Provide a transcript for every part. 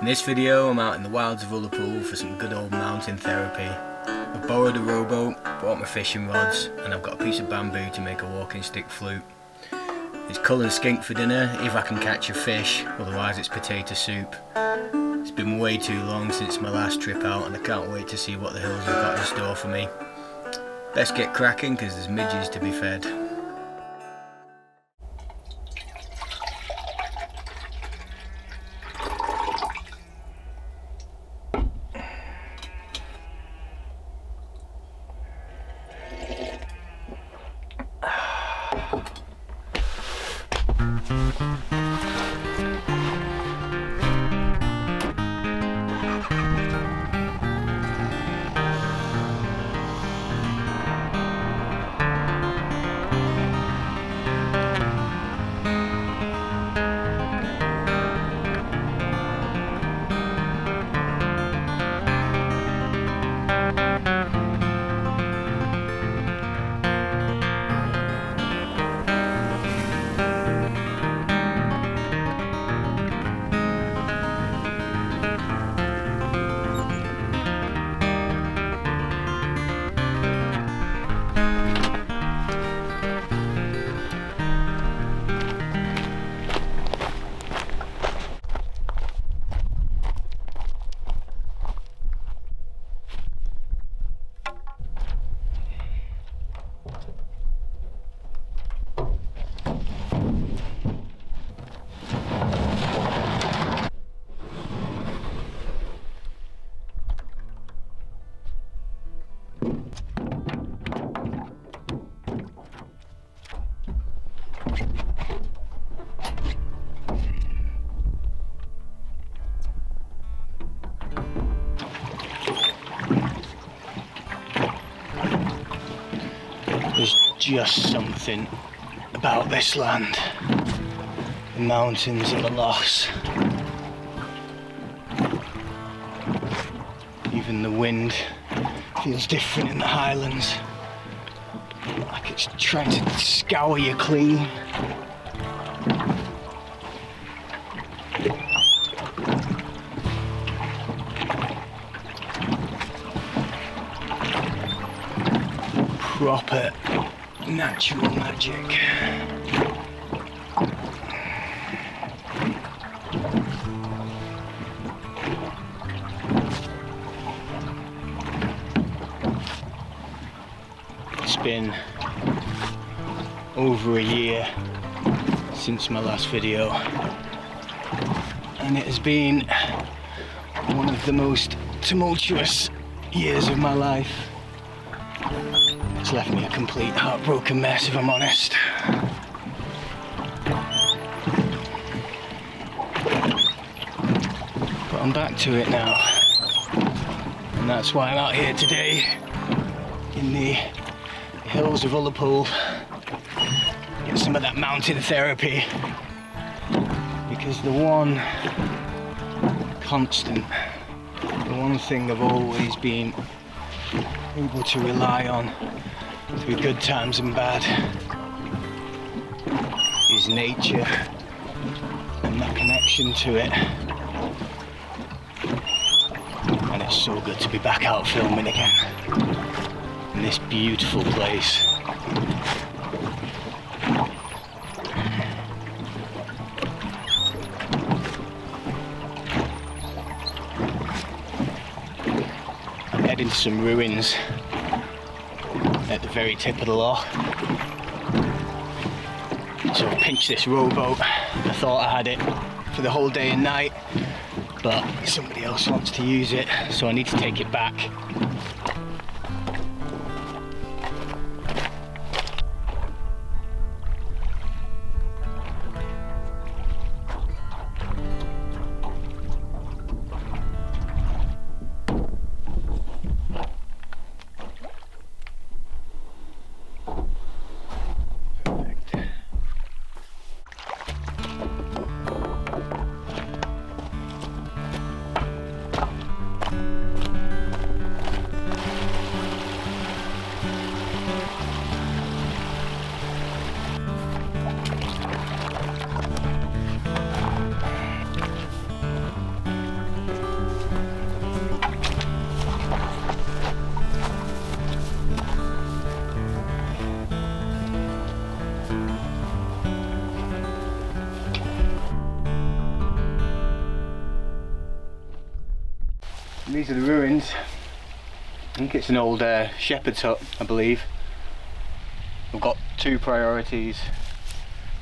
In this video I'm out in the wilds of Ullapool for some good old mountain therapy. I've borrowed a rowboat, brought my fishing rods, and I've got a piece of bamboo to make a walking stick flute. It's Cullen Skink for dinner if I can catch a fish, otherwise it's potato soup. It's been way too long since my last trip out and I can't wait to see what the hills have got in store for me. Best get cracking because there's midges to be fed. There's just something about this land, the mountains and the lochs. Even the wind feels different in the Highlands, like it's trying to scour you clean. Proper natural magic. It's been over a year since my last video, and it has been one of the most tumultuous years of my life. It's left me a complete heartbroken mess, if I'm honest. But I'm back to it now, and that's why I'm out here today in the hills of Ullapool. Get some of that mountain therapy, because the one constant, the one thing I've always been able to rely on through good times and bad is nature and that connection to it. And it's so good to be back out filming again in this beautiful place. I'm heading to some ruins at the very tip of the Loch. So I pinched this rowboat. I thought I had it for the whole day and night, but somebody else wants to use it, so I need to take it back. And these are the ruins. I think it's an old shepherd's hut, I believe. I've got two priorities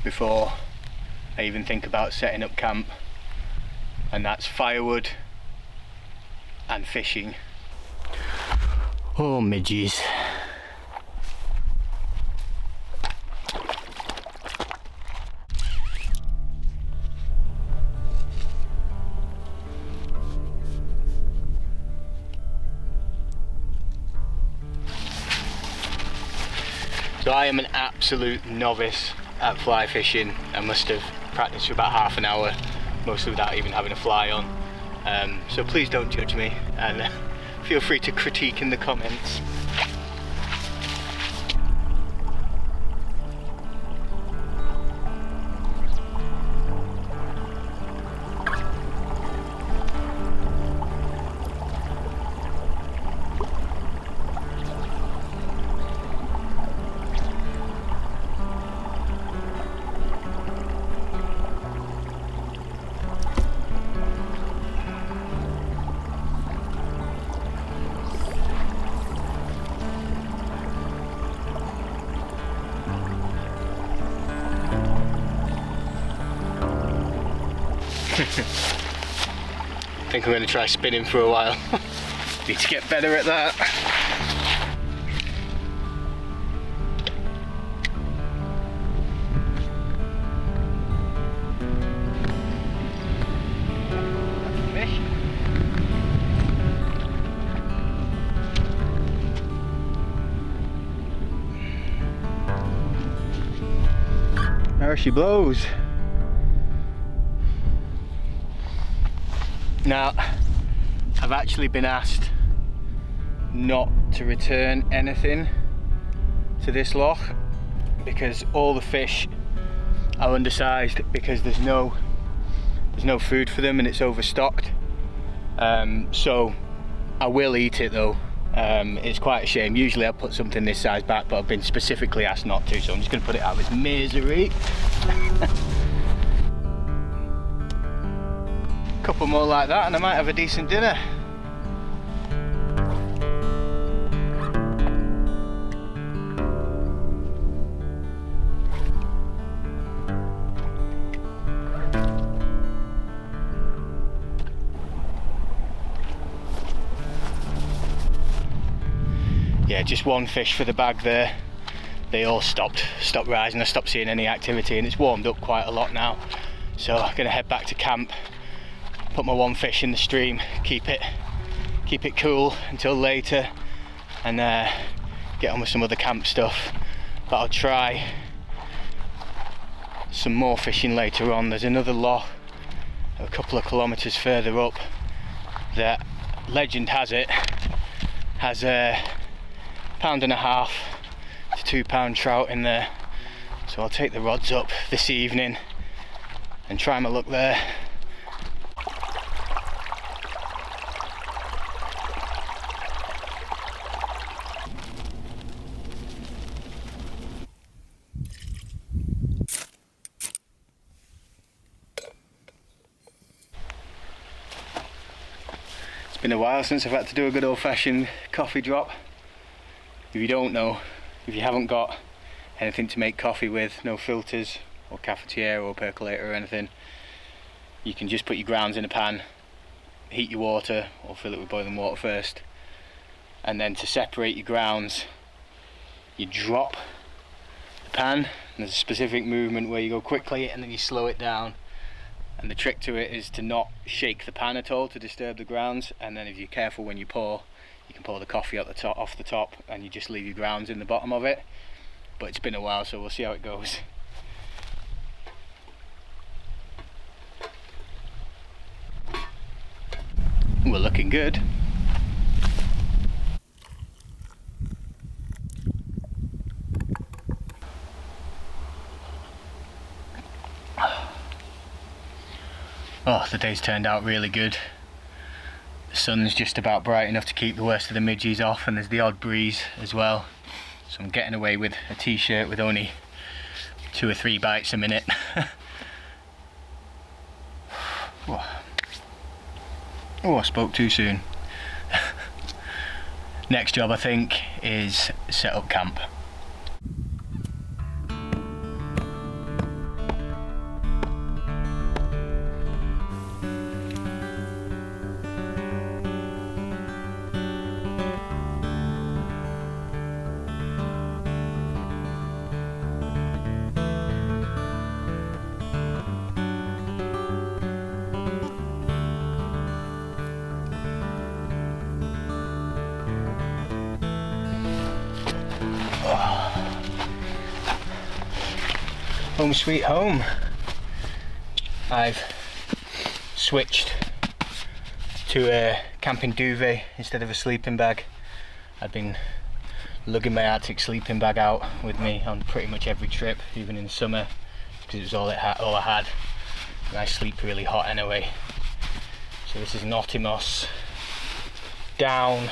before I even think about setting up camp, and that's firewood and fishing. Oh, midges. So I am an absolute novice at fly fishing. I must have practiced for about half an hour, mostly without even having a fly on. So please don't judge me, and feel free to critique in the comments. I think I'm going to try spinning for a while. Need to get better at that. There she blows. Now, I've actually been asked not to return anything to this loch because all the fish are undersized because there's no food for them and it's overstocked. So I will eat it though. It's quite a shame. Usually I put something this size back, but I've been specifically asked not to, so I'm just going to put it out of its misery. Couple more like that and I might have a decent dinner. Yeah, just one fish for the bag there. They all stopped rising. I stopped seeing any activity and it's warmed up quite a lot now. So I'm gonna head back to camp, put my one fish in the stream, keep it cool until later, and get on with some other camp stuff. But I'll try some more fishing later on. There's another loch a couple of kilometres further up that, legend has it, has a £1.5 to £2 trout in there. So I'll take the rods up this evening and try my luck there. It's been a while since I've had to do a good old-fashioned coffee drop. If you don't know, if you haven't got anything to make coffee with, no filters or cafetiere or percolator or anything, you can just put your grounds in a pan, heat your water or fill it with boiling water first, and then to separate your grounds you drop the pan, and there's a specific movement where you go quickly and then you slow it down, and the trick to it is to not shake the pan at all to disturb the grounds, and then if you're careful when you pour, you can pour the coffee off the top and you just leave your grounds in the bottom of it. But it's been a while, so we'll see how it goes. We're looking good. Oh, the day's turned out really good. The sun's just about bright enough to keep the worst of the midges off, and there's the odd breeze as well. So I'm getting away with a t-shirt with only 2 or 3 bites a minute. Oh, I spoke too soon. Next job I think is set up camp. Home sweet home. I've switched to a camping duvet instead of a sleeping bag. I've been lugging my Arctic sleeping bag out with me on pretty much every trip, even in summer, because it was all I had, and I sleep really hot anyway. So this is an Optimos down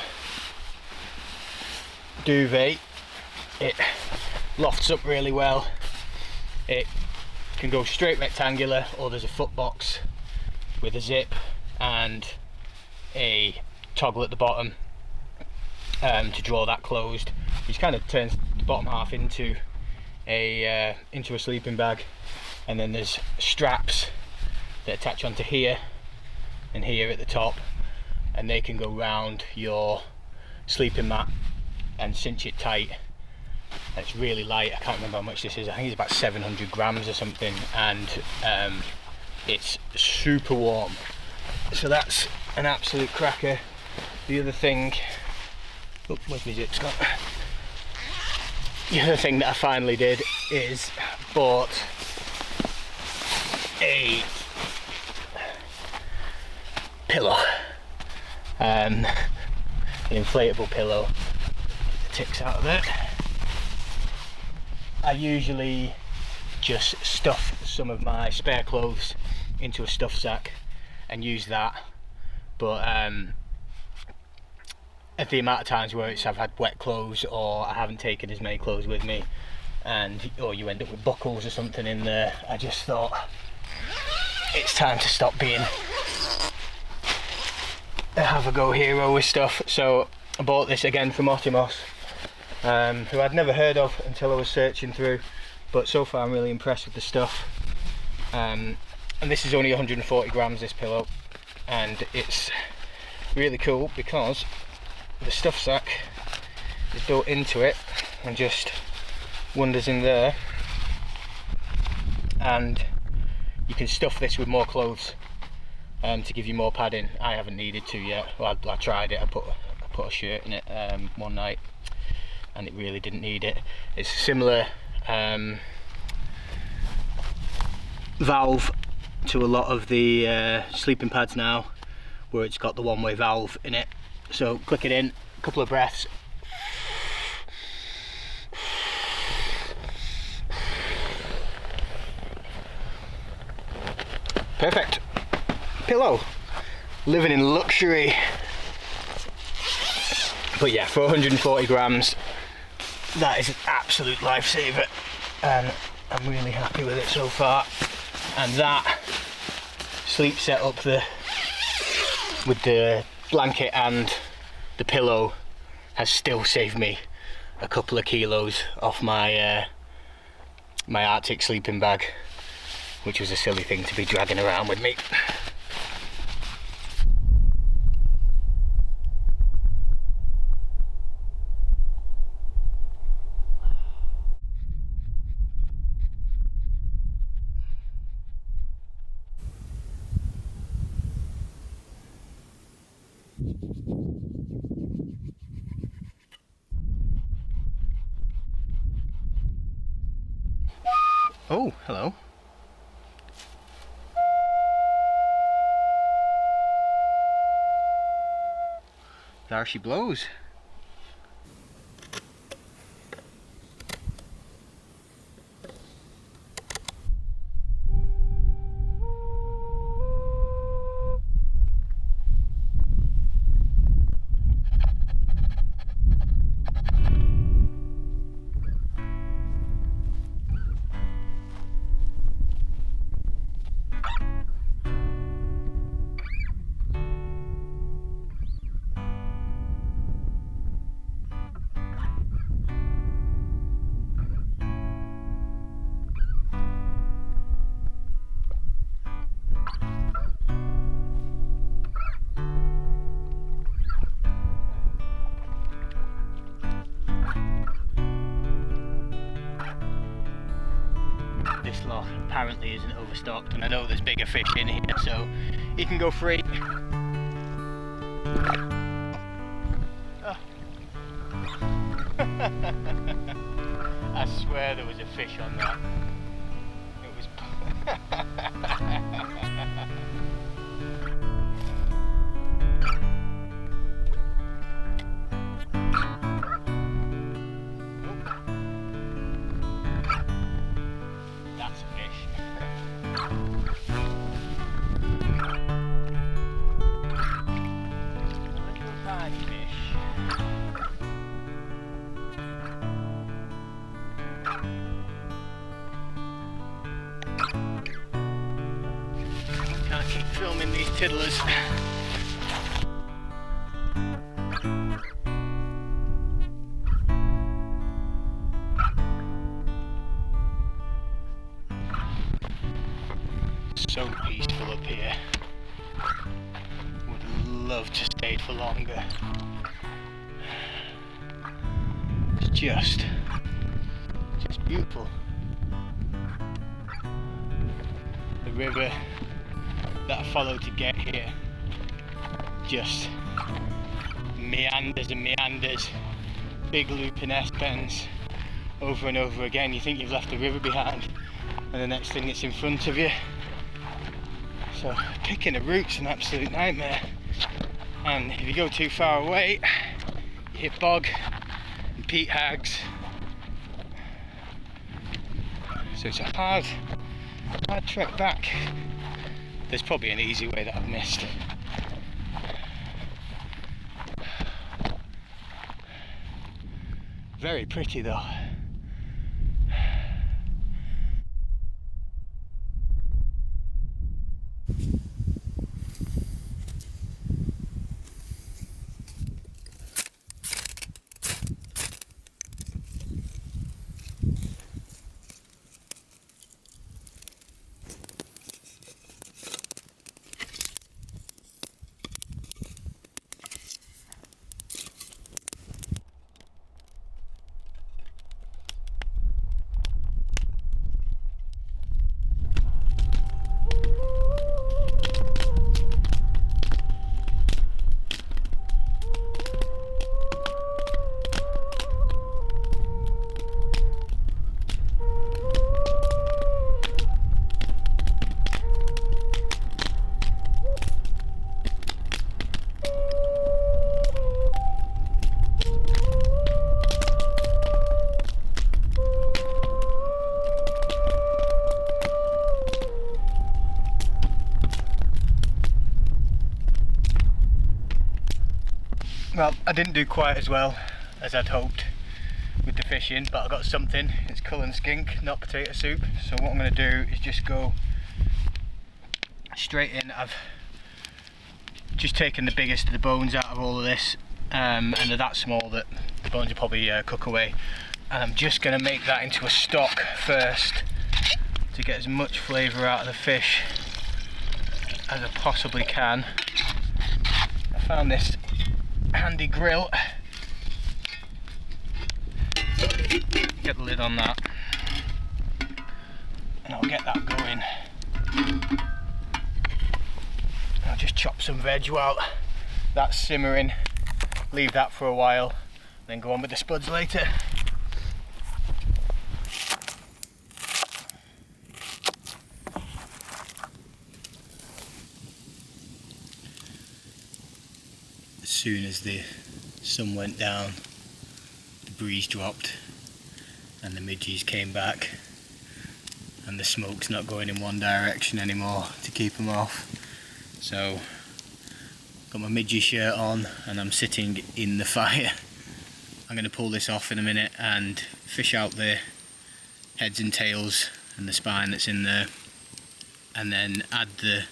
duvet. It lofts up really well. It can go straight rectangular, or there's a foot box with a zip and a toggle at the bottom to draw that closed, which kind of turns the bottom half into a sleeping bag. And then there's straps that attach onto here and here at the top, and they can go round your sleeping mat and cinch it tight. And it's really light. I can't remember how much this is. I think it's about 700 grams or something, and it's super warm. So that's an absolute cracker. The other thing, oh, where's my zip, Scott? The other thing that I finally did is bought a pillow, an inflatable pillow. Get the ticks out of it. I usually just stuff some of my spare clothes into a stuff sack and use that, but at the amount of times where I've had wet clothes, or I haven't taken as many clothes with me, or you end up with buckles or something in there, I just thought it's time to stop being a have-a-go hero with stuff. So I bought this again from Optimos, who I'd never heard of until I was searching through, but so far I'm really impressed with the stuff. And this is only 140 grams, this pillow, and it's really cool because the stuff sack is built into it and just wanders in there, and you can stuff this with more clothes to give you more padding. I haven't needed to yet. Well, I tried it. I put a shirt in it one night, and it really didn't need it. It's a similar valve to a lot of the sleeping pads now, where it's got the one-way valve in it. So click it in, a couple of breaths, perfect. Pillow, living in luxury. But yeah, 440 grams, that is an absolute lifesaver, and I'm really happy with it so far. And that sleep setup with the blanket and the pillow has still saved me a couple of kilos off my my Arctic sleeping bag, which was a silly thing to be dragging around with me. Oh, hello. There she blows. apparently isn't overstocked, and I know there's bigger fish in here, so he can go free. Oh. I swear there was a fish on that. It was that's a fish. A little tiny fish. Can't keep filming these tiddlers. So peaceful up here. Would love to stay for longer. It's just beautiful. The river that I followed to get here just meanders and meanders, big looping S-bends over and over again. You think you've left the river behind, and the next thing it's in front of you. So picking a route's an absolute nightmare, and if you go too far away you hit bog and peat hags, so it's a hard trek back. There's probably an easy way that I've missed. Very pretty though. Well, I didn't do quite as well as I'd hoped with the fishing, but I got something. It's Cullen Skink, not potato soup. So what I'm going to do is just go straight in. I've just taken the biggest of the bones out of all of this, and they're that small that the bones will probably cook away. And I'm just going to make that into a stock first to get as much flavour out of the fish as I possibly can. I found this handy grill. Get the lid on that and I'll get that going. I'll just chop some veg while that's simmering, leave that for a while, then go on with the spuds later. As soon as the sun went down, the breeze dropped and the midges came back, and the smoke's not going in one direction anymore to keep them off. So got my midges shirt on and I'm sitting in the fire. I'm going to pull this off in a minute and fish out the heads and tails and the spine that's in there, and then add the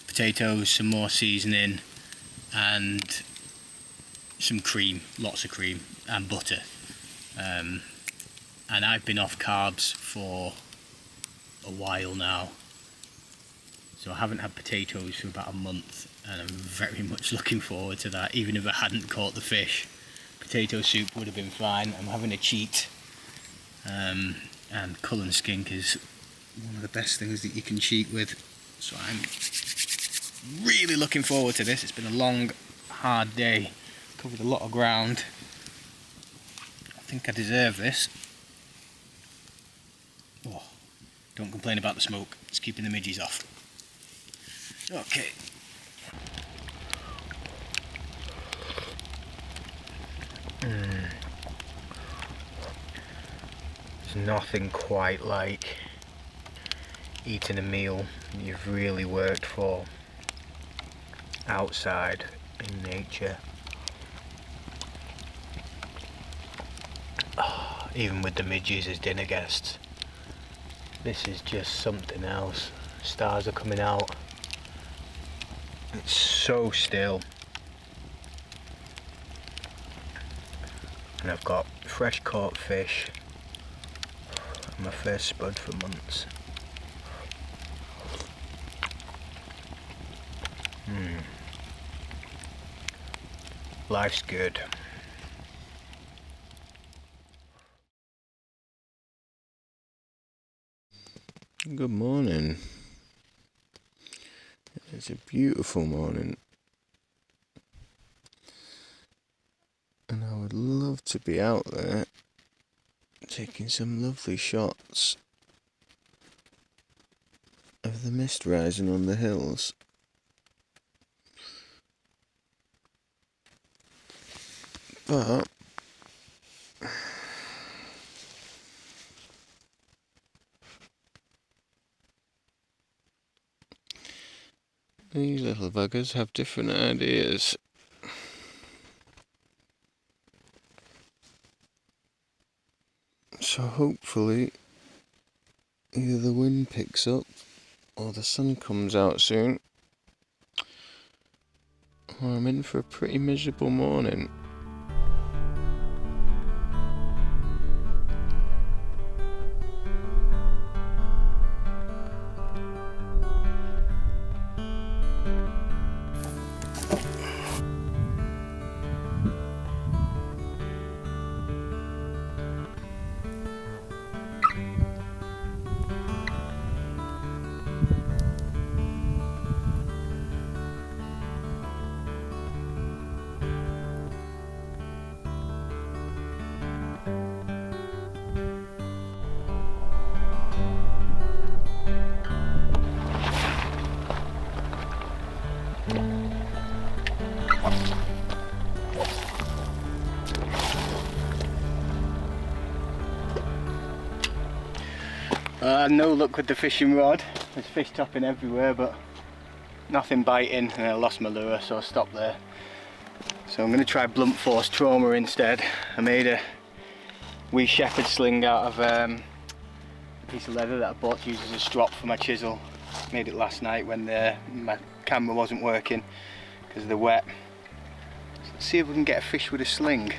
potatoes, some more seasoning and some cream, lots of cream and butter. And I've been off carbs for a while now, so I haven't had potatoes for about a month, and I'm very much looking forward to that. Even if I hadn't caught the fish, potato soup would have been fine. I'm having a cheat, and Cullen Skink is one of the best things that you can cheat with. So I'm really looking forward to this. It's been a long, hard day. Covered a lot of ground. I think I deserve this. Oh, don't complain about the smoke. It's keeping the midges off. Okay. There's nothing quite like eating a meal you've really worked for outside in nature. Oh, even with the midges as dinner guests, this is just something else. Stars are coming out. It's so still. And I've got fresh caught fish and my first spud for months. Life's good. Good morning. It's a beautiful morning. And I would love to be out there taking some lovely shots of the mist rising on the hills. But these little buggers have different ideas. So hopefully either the wind picks up or the sun comes out soon, or I'm in for a pretty miserable morning. No luck with the fishing rod. There's fish topping everywhere but nothing biting, and I lost my lure, so I stopped there. So I'm going to try blunt force trauma instead. I made a wee shepherd sling out of a piece of leather that I bought to use as a strop for my chisel. Made it last night when my camera wasn't working because of the wet. So let's see if we can get a fish with a sling.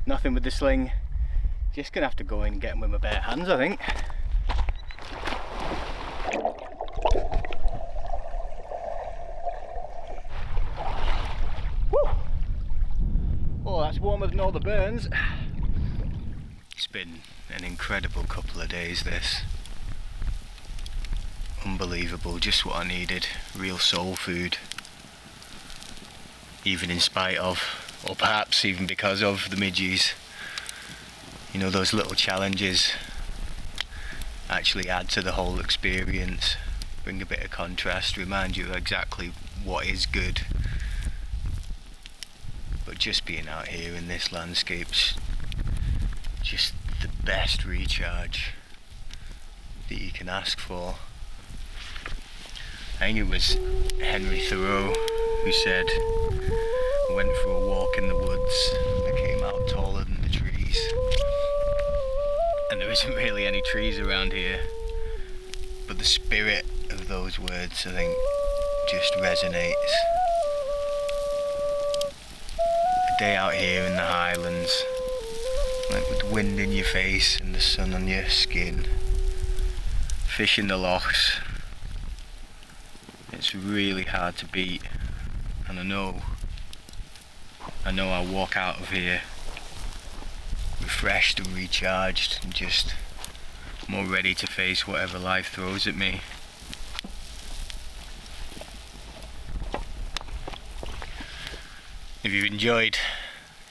Nothing with the sling. Just gonna have to go in and get them with my bare hands, I think. Woo! Oh, that's warmer than all the burns. It's been an incredible couple of days, this. Unbelievable, just what I needed. Real soul food. Even in spite of, or perhaps even because of, the midges. You know, those little challenges actually add to the whole experience, bring a bit of contrast, remind you exactly what is good. But just being out here in this landscape's just the best recharge that you can ask for. I think it was Henry Thoreau who said, I went for a walk in the woods, I came out taller than the trees. And there isn't really any trees around here, but the spirit of those words, I think, just resonates. A day out here in the Highlands, like with the wind in your face and the sun on your skin, fishing the lochs. It's really hard to beat, and I know I'll walk out of here refreshed and recharged and just more ready to face whatever life throws at me. If you've enjoyed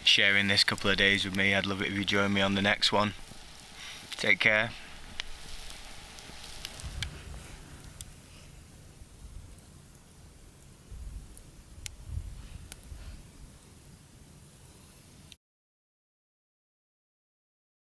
sharing this couple of days with me, I'd love it if you join me on the next one. Take care.